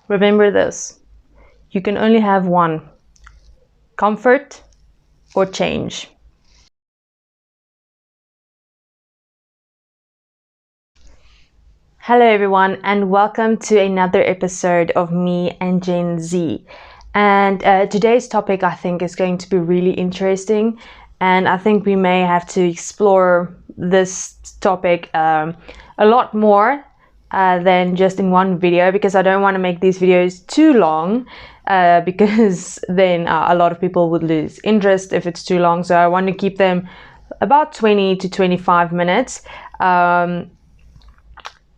Remember this, you can only have one: comfort or change. Hello everyone, and welcome to another episode of Me and Gen Z. And today's topic, I think, is going to be really interesting, and I think we may have to explore this topic a lot more than just in one video, because I don't want to make these videos too long, because then a lot of people would lose interest if it's too long. So I want to keep them about 20 to 25 minutes.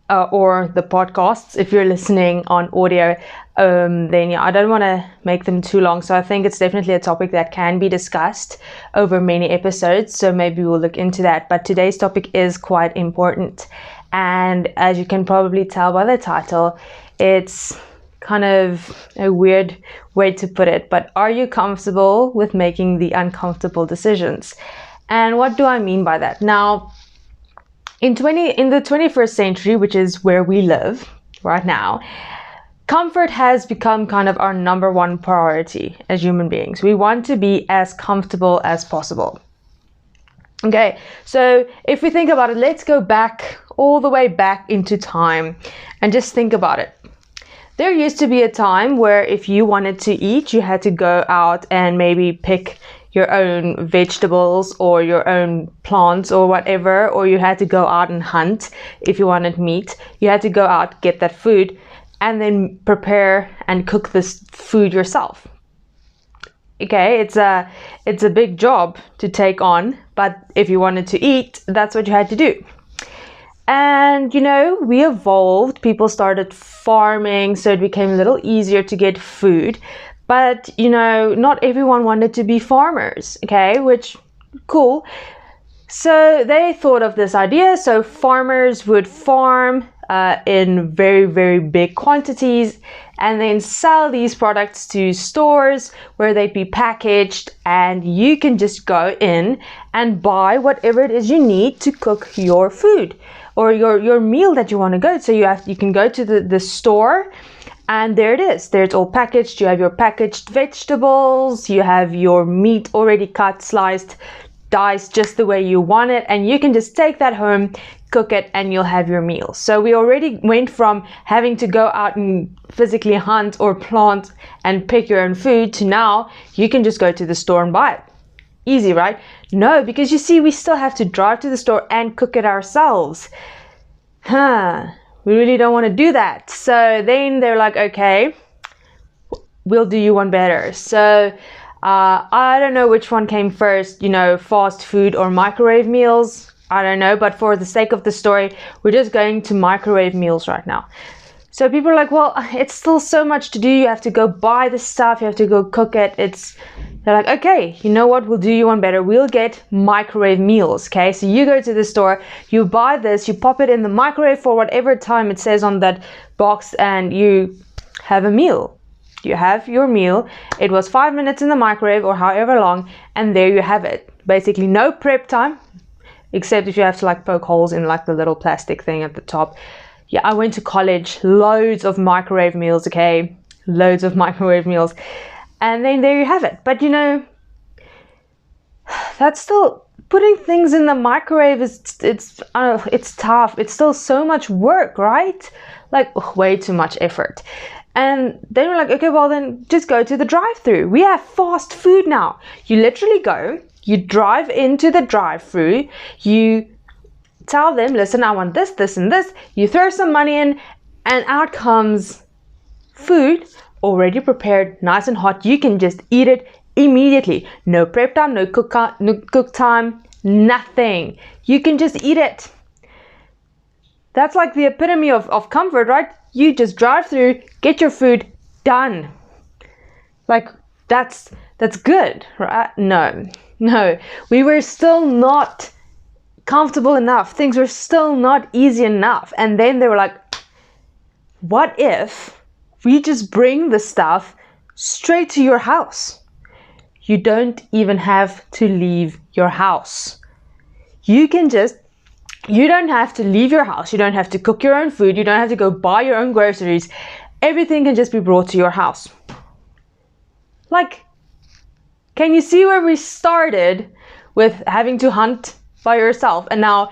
Or the podcasts, if you're listening on audio, then yeah, I don't want to make them too long. So I think it's definitely a topic that can be discussed over many episodes. So maybe we'll look into that. But today's topic is quite important. And as you can probably tell by the title, it's kind of a weird way to put it. But are you comfortable with making the uncomfortable decisions? And what do I mean by that? Now, in the 21st century, which is where we live right now, comfort has become kind of our number one priority as human beings. We want to be as comfortable as possible. Okay, so if we think about it, let's go back, all the way back into time, and just think about it. There used to be a time where if you wanted to eat, you had to go out and maybe pick your own vegetables or your own plants or whatever, or you had to go out and hunt. If you wanted meat, you had to go out, get that food, and then prepare and cook this food yourself. Okay, it's a big job to take on, but if you wanted to eat, that's what you had to do. And you know, we evolved, people started farming, so it became a little easier to get food. But, you know, not everyone wanted to be farmers, okay, which, cool. So they thought of this idea. So farmers would farm in very, very big quantities and then sell these products to stores where they'd be packaged, and you can just go in and buy whatever it is you need to cook your food or your meal that you want to go. So you can go to the store, and there it is. There it's all packaged. You have your packaged vegetables. You have your meat already cut, sliced, diced just the way you want it. And you can just take that home, cook it, and you'll have your meal. So we already went from having to go out and physically hunt or plant and pick your own food to now you can just go to the store and buy it. Easy, right? No, because you see, we still have to drive to the store and cook it ourselves. We really don't want to do that. So then they're like, okay, we'll do you one better. So I don't know which one came first, you know, fast food or microwave meals. I don't know, but for the sake of the story, we're just going to microwave meals right now. So people are like, well, it's still so much to do. You have to go buy the stuff. You have to go cook it. They're like, okay, you know what? We'll do you one better. We'll get microwave meals, okay? So you go to the store, you buy this, you pop it in the microwave for whatever time it says on that box, and you have a meal. You have your meal. It was 5 minutes in the microwave or however long, and there you have it. Basically no prep time, except if you have to like poke holes in like the little plastic thing at the top. Yeah, I went to college, loads of microwave meals, okay? Loads of microwave meals. And then there you have it. But you know, that's still, putting things in the microwave it's tough. It's still so much work, right? Like way too much effort. And then we're like, okay, well then just go to the drive-thru. We have fast food now. You literally go, you drive into the drive-thru, you tell them, listen, I want this, this, and this. You throw some money in, and out comes food already prepared, nice and hot. You can just eat it immediately. No prep time, no cook time, nothing. You can just eat it. That's like the epitome of comfort, right? You just drive through, get your food, done. Like, that's good, right? No. We were still not comfortable enough. Things were still not easy enough. And then they were like, what if we just bring the stuff straight to your house? You don't even have to leave your house. You don't have to leave your house. You don't have to cook your own food. You don't have to go buy your own groceries. everything can just be brought to your house. Like, can you see where we started with having to hunt by yourself, and now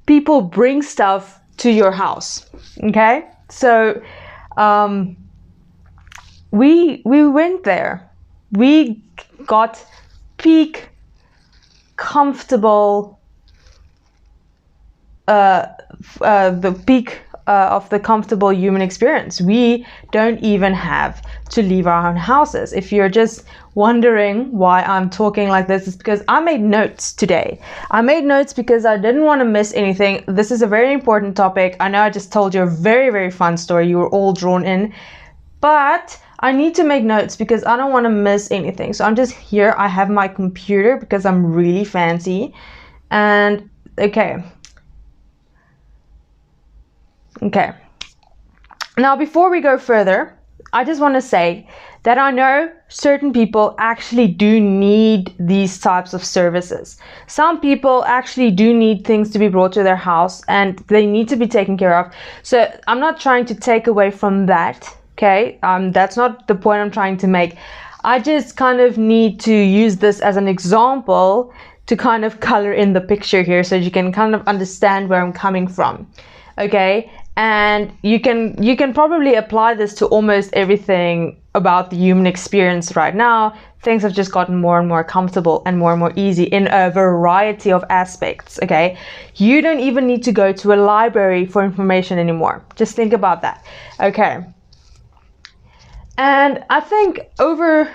people bring stuff to your house? Okay, so we went there. We got peak comfortable, the peak of the comfortable human experience. We don't even have to leave our own houses. If you're just wondering why I'm talking like this, it's because I made notes today. I made notes because I didn't want to miss anything. This is a very important topic. I know I just told you a very, very fun story. You were all drawn in, but I need to make notes because I don't want to miss anything. So I'm just here. I have my computer because I'm really fancy. And okay. Now, before we go further, I just want to say that I know certain people actually do need these types of services. Some people actually do need things to be brought to their house and they need to be taken care of. So I'm not trying to take away from that, okay? That's not the point I'm trying to make. I just kind of need to use this as an example to kind of color in the picture here so you can kind of understand where I'm coming from, okay? And you can probably apply this to almost everything about the human experience right now. Things have just gotten more and more comfortable and more easy in a variety of aspects, okay? You don't even need to go to a library for information anymore. Just think about that, okay? And I think over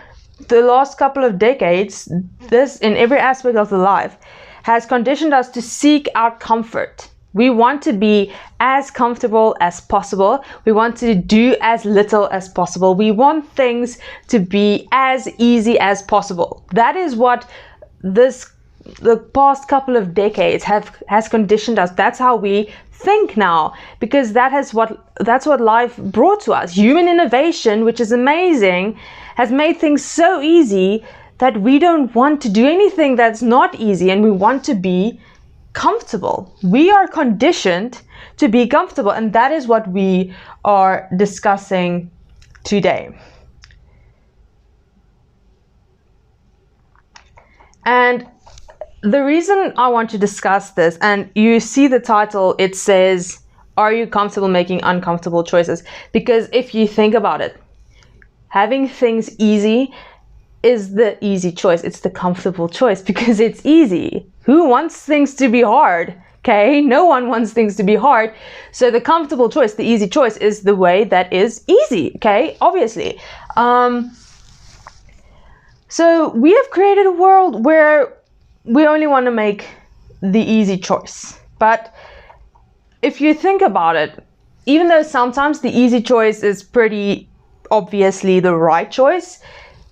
the last couple of decades, this in every aspect of the life has conditioned us to seek out comfort. We want to be as comfortable as possible. We want to do as little as possible. We want things to be as easy as possible. That is what the past couple of decades has conditioned us. That's how we think now, because that's what life brought to us. Human innovation, which is amazing, has made things so easy that we don't want to do anything that's not easy, and we want to be comfortable. We are conditioned to be comfortable, and that is what we are discussing today. And the reason I want to discuss this, and you see the title, it says, are you comfortable making uncomfortable choices? Because if you think about it, having things easy is the easy choice. It's the comfortable choice because it's easy. Who wants things to be hard? Okay, no one wants things to be hard. So the comfortable choice, the easy choice, is the way that is easy. Okay, obviously. So we have created a world where we only want to make the easy choice. But if you think about it, even though sometimes the easy choice is pretty obviously the right choice,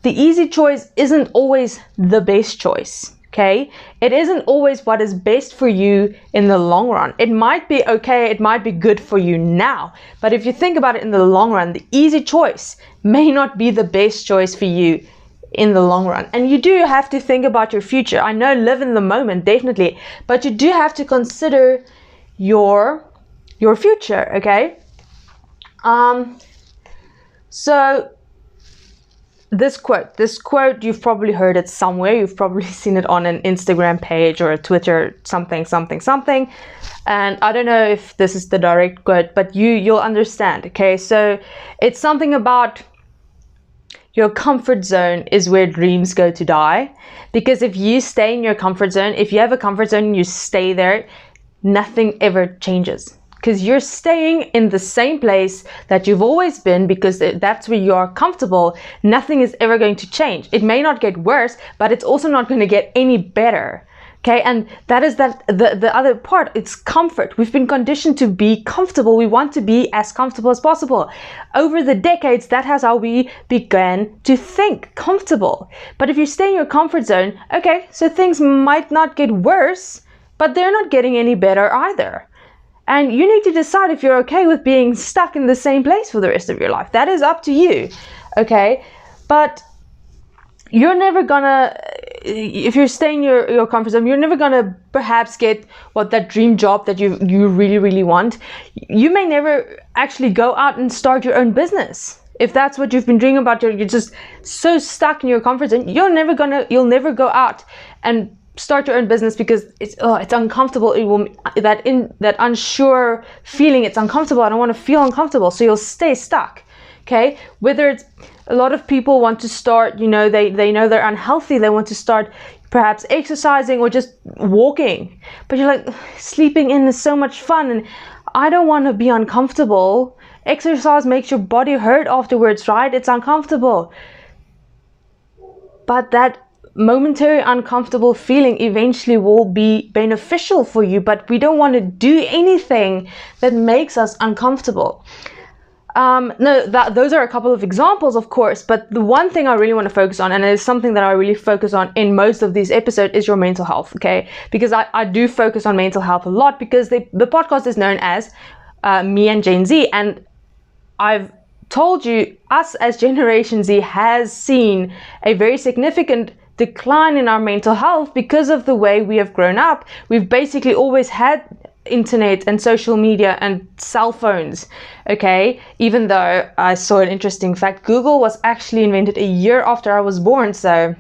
the easy choice isn't always the best choice. Okay, it isn't always what is best for you in the long run. It might be okay, it might be good for you now, but if you think about it in the long run, the easy choice may not be the best choice for you in the long run. And you do have to think about your future. I know, live in the moment, definitely, but you do have to consider your future, okay? So this quote, you've probably heard it somewhere. You've probably seen it on an Instagram page or a Twitter, something. And I don't know if this is the direct quote, but you'll understand, okay? So it's something about your comfort zone is where dreams go to die. Because if you stay in your comfort zone, if you have a comfort zone and you stay there, nothing ever changes. Because you're staying in the same place that you've always been, because that's where you're comfortable. Nothing is ever going to change. It may not get worse, but it's also not going to get any better. Okay, and that is the other part. It's comfort. We've been conditioned to be comfortable. We want to be as comfortable as possible. Over the decades, that has how we began to think, comfortable. But if you stay in your comfort zone, okay, so things might not get worse, but they're not getting any better either. And you need to decide if you're okay with being stuck in the same place for the rest of your life. That is up to you, okay? But you're never gonna if you're staying your comfort zone, you're never gonna perhaps get that dream job that you really, really want. You may never actually go out and start your own business. If that's what you've been dreaming about, you're just so stuck in your comfort zone. You'll never go out and start your own business because it's uncomfortable. It will that unsure feeling. It's uncomfortable. I don't want to feel uncomfortable, so you'll stay stuck. Okay, whether it's a lot of people want to start, they know they're unhealthy. They want to start perhaps exercising or just walking, but you're like, sleeping in is so much fun, and I don't want to be uncomfortable. Exercise makes your body hurt afterwards, right? It's uncomfortable. But that momentary uncomfortable feeling eventually will be beneficial for you, but we don't want to do anything that makes us uncomfortable. Those are a couple of examples, of course, but the one thing I really want to focus on, and it is something that I really focus on in most of these episodes, is your mental health, okay? Because I do focus on mental health a lot, because the podcast is known as Me and Gen Z, and I've told you, us as Generation Z has seen a very significant decline in our mental health because of the way we have grown up. We've basically always had internet and social media and cell phones, okay? Even though I saw an interesting fact, Google was actually invented a year after I was born, so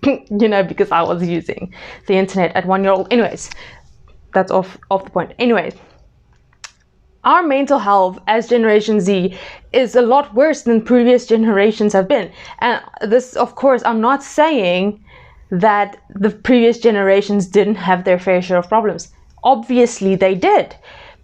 because I was using the internet at 1 year old. Anyways, that's off the point. Anyways, our mental health as Generation Z is a lot worse than previous generations have been. And this, of course, I'm not saying that the previous generations didn't have their fair share of problems. Obviously they did.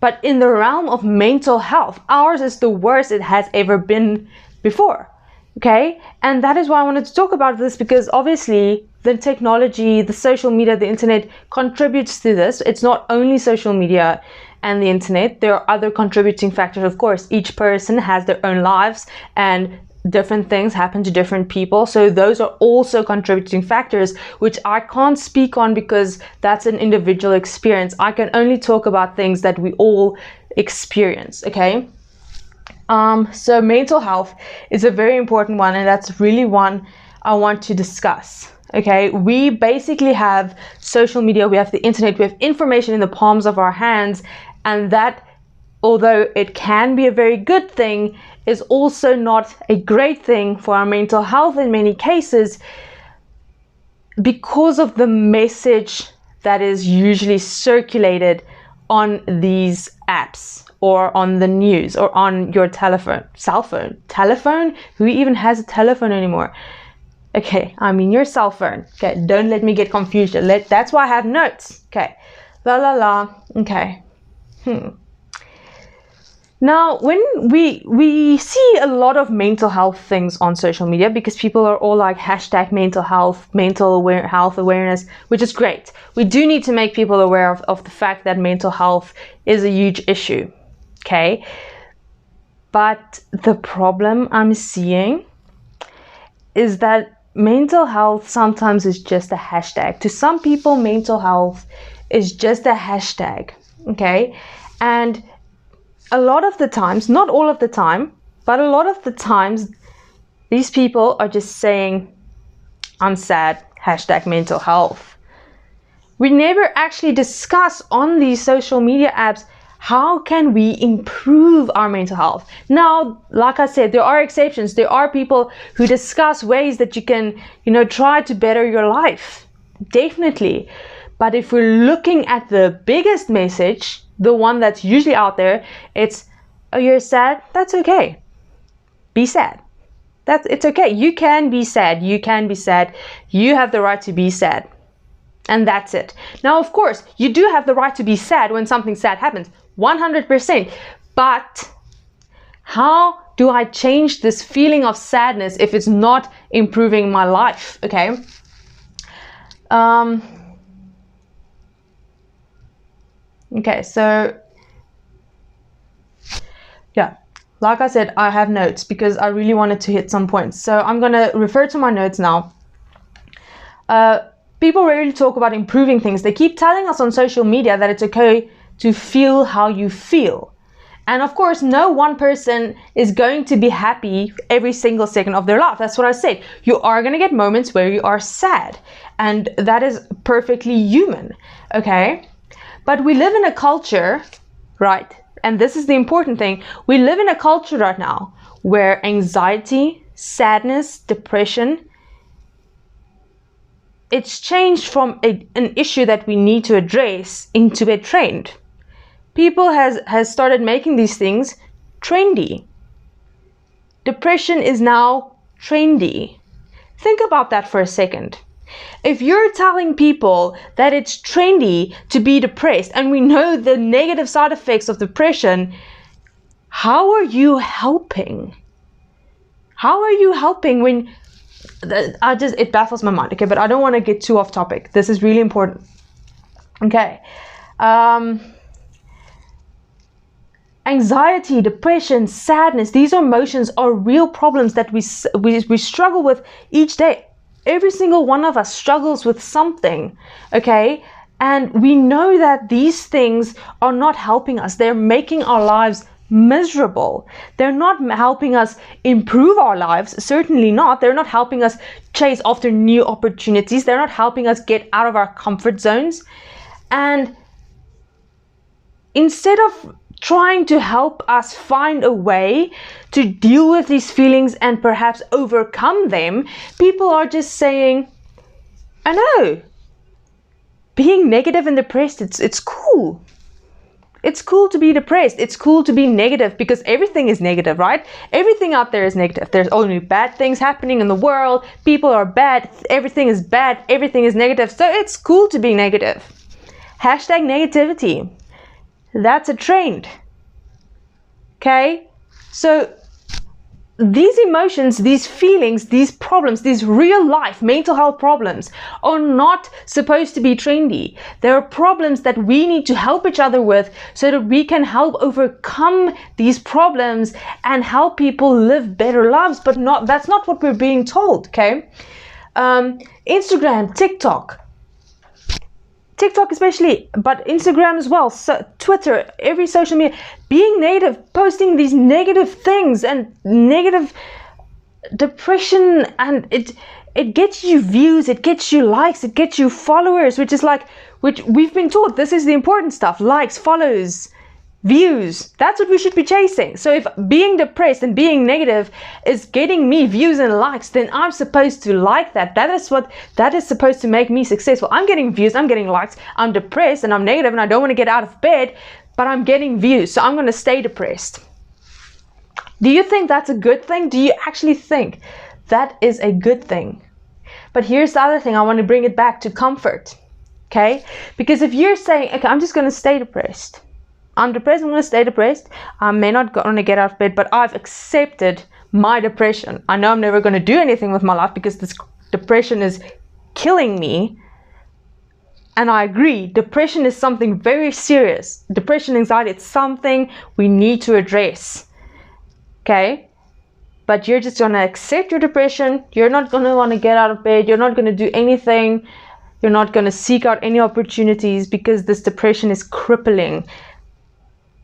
But in the realm of mental health, ours is the worst it has ever been before. Okay? And that is why I wanted to talk about this, because obviously the technology, the social media, the internet contributes to this. It's not only social media and the internet. There are other contributing factors, of course. Each person has their own lives and different things happen to different people. So those are also contributing factors, which I can't speak on because that's an individual experience. I can only talk about things that we all experience, okay? So mental health is a very important one, and that's really one I want to discuss. Okay, we basically have social media, we have the internet, we have information in the palms of our hands, and that, although it can be a very good thing, is also not a great thing for our mental health in many cases, because of the message that is usually circulated on these apps or on the news or on your cell phone. Who even has a telephone anymore? Okay, I mean your cell phone. Okay, don't let me get confused. That's why I have notes. Okay, Okay. Now, when we see a lot of mental health things on social media, because people are all like hashtag mental health, health awareness, which is great. We do need to make people aware of the fact that mental health is a huge issue. Okay, but the problem I'm seeing is that mental health sometimes is just a hashtag. To some people, mental health is just a hashtag, okay? And a lot of the times, not all of the time, but a lot of the times, these people are just saying, I'm sad, hashtag mental health. We never actually discuss on these social media apps, how can we improve our mental health? Now, like I said, there are exceptions. There are people who discuss ways that you can, try to better your life. Definitely. But if we're looking at the biggest message, the one that's usually out there, it's, oh, you're sad? That's okay. Be sad. It's okay. You can be sad. You can be sad. You have the right to be sad. And that's it. Now, of course, you do have the right to be sad when something sad happens. 100%. But how do I change this feeling of sadness if it's not improving my life? Okay. Okay, so yeah, like I said, I have notes because I really wanted to hit some points. So I'm going to refer to my notes now. People rarely talk about improving things. They keep telling us on social media that it's okay to feel how you feel. And of course, no one person is going to be happy every single second of their life. That's what I said. You are going to get moments where you are sad, and that is perfectly human, okay? But we live in a culture, right? And this is the important thing. We live in a culture right now where anxiety, sadness, depression, it's changed from an issue that we need to address into a trend. People has started making these things trendy. Depression is now trendy. Think about that for a second. If you're telling people that it's trendy to be depressed, and we know the negative side effects of depression, how are you helping? How are you helping when it baffles my mind, okay? But I don't want to get too off topic. This is really important. Okay. Anxiety, depression, sadness, these emotions are real problems that we struggle with each day. Every single one of us struggles with something, okay? And we know that these things are not helping us. They're making our lives miserable. They're not helping us improve our lives, certainly not. They're not helping us chase after new opportunities. They're not helping us get out of our comfort zones. And instead of trying to help us find a way to deal with these feelings and perhaps overcome them, people are just saying, I know, being negative and depressed, it's cool. It's cool to be depressed. It's cool to be negative because everything is negative, right? Everything out there is negative. There's only bad things happening in the world. People are bad. Everything is bad. Everything is negative. So it's cool to be negative. Hashtag negativity. That's a trend. Okay? So these emotions, these feelings, these problems, these real life mental health problems are not supposed to be trendy. There are problems that we need to help each other with so that we can help overcome these problems and help people live better lives, but that's not what we're being told, okay? Instagram, TikTok especially, but Instagram as well, so Twitter, every social media, being negative, posting these negative things and negative depression, and it gets you views, it gets you likes, it gets you followers, which we've been taught this is the important stuff: likes, follows, views. That's what we should be chasing. So if being depressed and being negative is getting me views and likes, then I'm supposed to like that. That is supposed to make me successful. I'm getting views, I'm getting likes, I'm depressed and I'm negative and I don't want to get out of bed, but I'm getting views, so I'm going to stay depressed. Do you think that's a good thing? Do you actually think that is a good thing? But here's the other thing. I want to bring it back to comfort, okay? Because if you're saying, okay, I'm just going to stay depressed, I'm depressed, I'm going to stay depressed. I may not going to get out of bed, but I've accepted my depression. I know I'm never going to do anything with my life because this depression is killing me. And I agree, depression is something very serious. Depression, anxiety, it's something we need to address. Okay? But you're just going to accept your depression. You're not going to want to get out of bed. You're not going to do anything. You're not going to seek out any opportunities because this depression is crippling.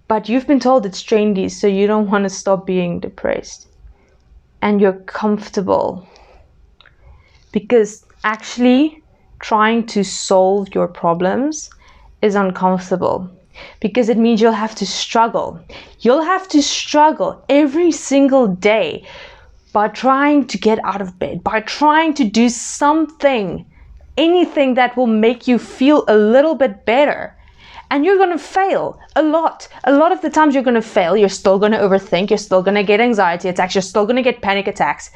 But you've been told it's trendy, so you don't want to stop being depressed. And you're comfortable. Because actually trying to solve your problems is uncomfortable. Because it means you'll have to struggle. You'll have to struggle every single day by trying to get out of bed, by trying to do something, anything that will make you feel a little bit better. And you're going to fail a lot. A lot of the times you're going to fail. You're still going to overthink. You're still going to get anxiety attacks. You're still going to get panic attacks.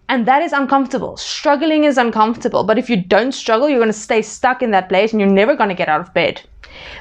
And that is uncomfortable. Struggling is uncomfortable. But if you don't struggle, you're going to stay stuck in that place and you're never going to get out of bed.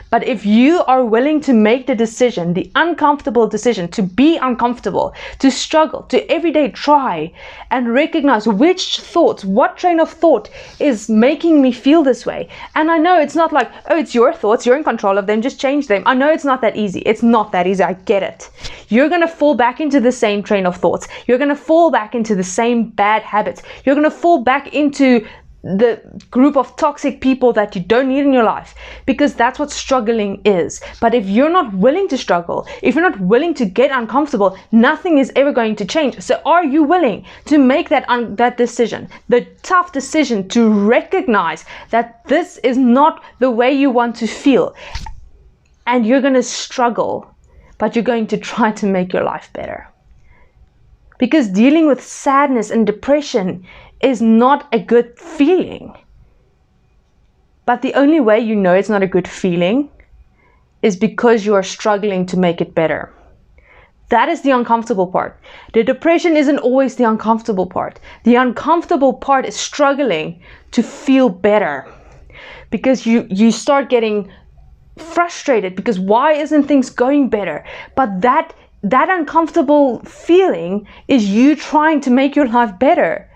But if you are willing to make the decision, the uncomfortable decision, to be uncomfortable, to struggle, to every day try and recognize which thoughts, what train of thought is making me feel this way. And I know it's not like, oh, it's your thoughts, you're in control of them, just change them. I know it's not that easy. It's not that easy. I get it. You're going to fall back into the same train of thoughts. You're going to fall back into the same bad habits. You're going to fall back into the group of toxic people that you don't need in your life, because that's what struggling is. But if you're not willing to struggle, if you're not willing to get uncomfortable, nothing is ever going to change. So are you willing to make that decision, the tough decision to recognize that this is not the way you want to feel, and you're going to struggle, but you're going to try to make your life better? Because dealing with sadness and depression is not a good feeling. But the only way you know it's not a good feeling is because you are struggling to make it better. That is the uncomfortable part. The depression isn't always the uncomfortable part. The uncomfortable part is struggling to feel better, because you start getting frustrated because why isn't things going better? But that uncomfortable feeling is you trying to make your life better.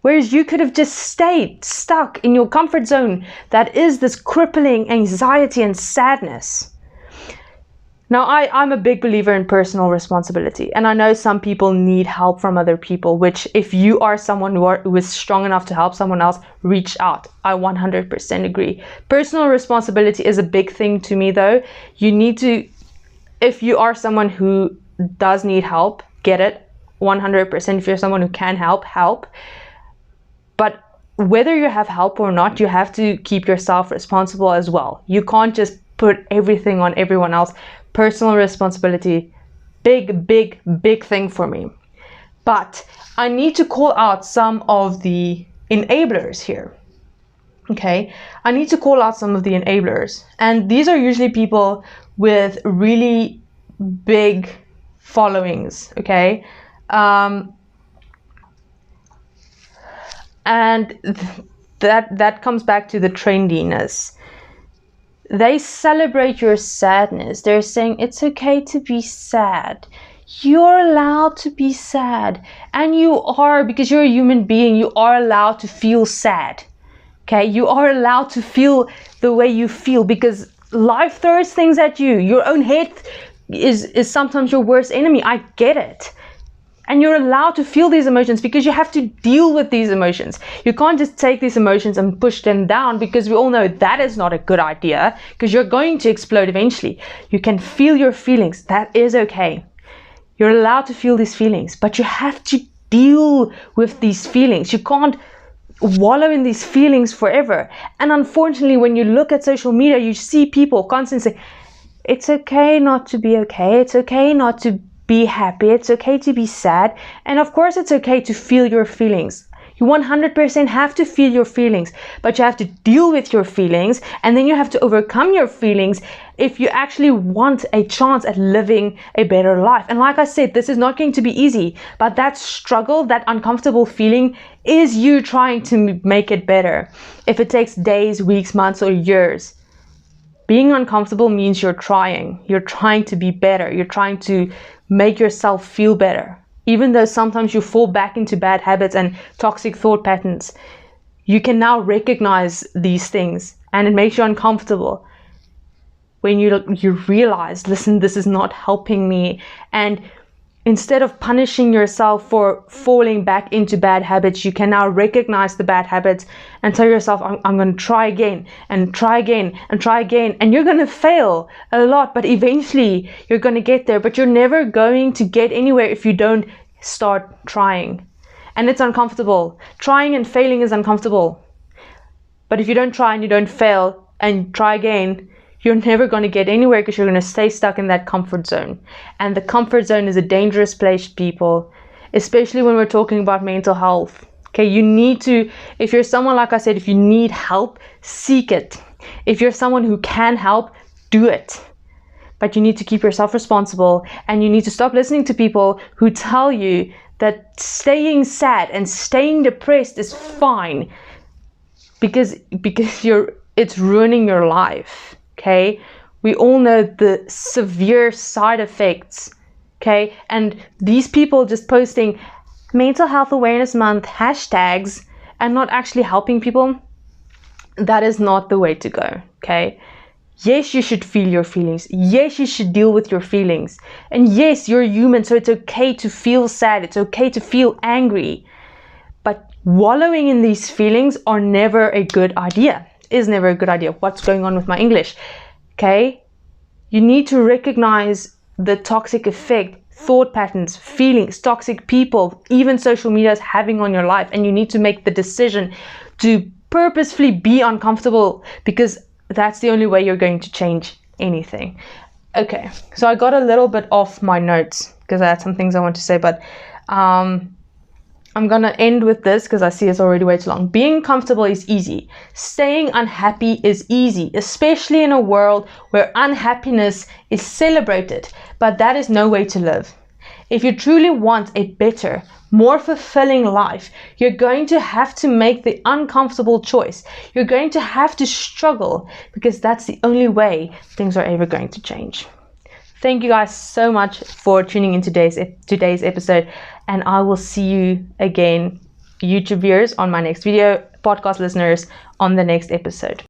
Whereas you could have just stayed stuck in your comfort zone that is this crippling anxiety and sadness. Now, I'm a big believer in personal responsibility, and I know some people need help from other people, which if you are someone who is strong enough to help someone else, reach out. I 100% agree. Personal responsibility is a big thing to me though. You need to, if you are someone who does need help, get it 100%. If you're someone who can help. But whether you have help or not, you have to keep yourself responsible as well. You can't just put everything on everyone else. Personal responsibility, big thing for me. But I need to call out some of the enablers here. Okay, I need to call out some of the enablers. And these are usually people with really big followings, okay? And that comes back to the trendiness. They celebrate your sadness. They're saying it's okay to be sad. You're allowed to be sad. And you are, because you're a human being, you are allowed to feel sad. Okay, you are allowed to feel the way you feel, because life throws things at you. Your own head is sometimes your worst enemy. I get it. And you're allowed to feel these emotions because you have to deal with these emotions. You can't just take these emotions and push them down, because we all know that is not a good idea, because you're going to explode eventually. You can feel your feelings. That is okay. You're allowed to feel these feelings, but you have to deal with these feelings. You can't wallow in these feelings forever. And unfortunately, when you look at social media, you see people constantly say, it's okay not to be okay. It's okay not to be happy. It's okay to be sad. And of course, it's okay to feel your feelings. You 100% have to feel your feelings, but you have to deal with your feelings, and then you have to overcome your feelings if you actually want a chance at living a better life. And like I said, this is not going to be easy, but that struggle, that uncomfortable feeling is you trying to make it better. If it takes days, weeks, months, or years, being uncomfortable means you're trying. You're trying to be better. You're trying to make yourself feel better. Even though sometimes you fall back into bad habits and toxic thought patterns, you can now recognize these things, and it makes you uncomfortable when you realize, listen, this is not helping me. And instead of punishing yourself for falling back into bad habits, you can now recognize the bad habits and tell yourself, I'm going to try again and try again and try again. And you're going to fail a lot, but eventually you're going to get there. But you're never going to get anywhere if you don't start trying. And it's uncomfortable. Trying and failing is uncomfortable. But if you don't try and you don't fail and try again, you're never going to get anywhere, because you're going to stay stuck in that comfort zone. And the comfort zone is a dangerous place, people, especially when we're talking about mental health. Okay, you need to, if you're someone, like I said, if you need help, seek it. If you're someone who can help, do it. But you need to keep yourself responsible, and you need to stop listening to people who tell you that staying sad and staying depressed is fine, because it's ruining your life. Okay, we all know the severe side effects. Okay, and these people just posting Mental Health Awareness Month hashtags and not actually helping people, that is not the way to go. Okay, yes, you should feel your feelings. Yes, you should deal with your feelings. And yes, you're human, so it's okay to feel sad. It's okay to feel angry. But wallowing in these feelings are never a good idea. Is never a good idea. What's going on with my English? Okay, you need to recognize the toxic effect thought patterns, feelings, toxic people, even social media is having on your life, and you need to make the decision to purposefully be uncomfortable, because that's the only way you're going to change anything. Okay, so I got a little bit off my notes because I had some things I want to say, but I'm gonna end with this because I see it's already way too long. Being comfortable is easy. Staying unhappy is easy, especially in a world where unhappiness is celebrated, but that is no way to live. If you truly want a better, more fulfilling life, you're going to have to make the uncomfortable choice. You're going to have to struggle, because that's the only way things are ever going to change. Thank you guys so much for tuning in today's episode, and I will see you again, YouTube viewers, on my next video, podcast listeners, on the next episode.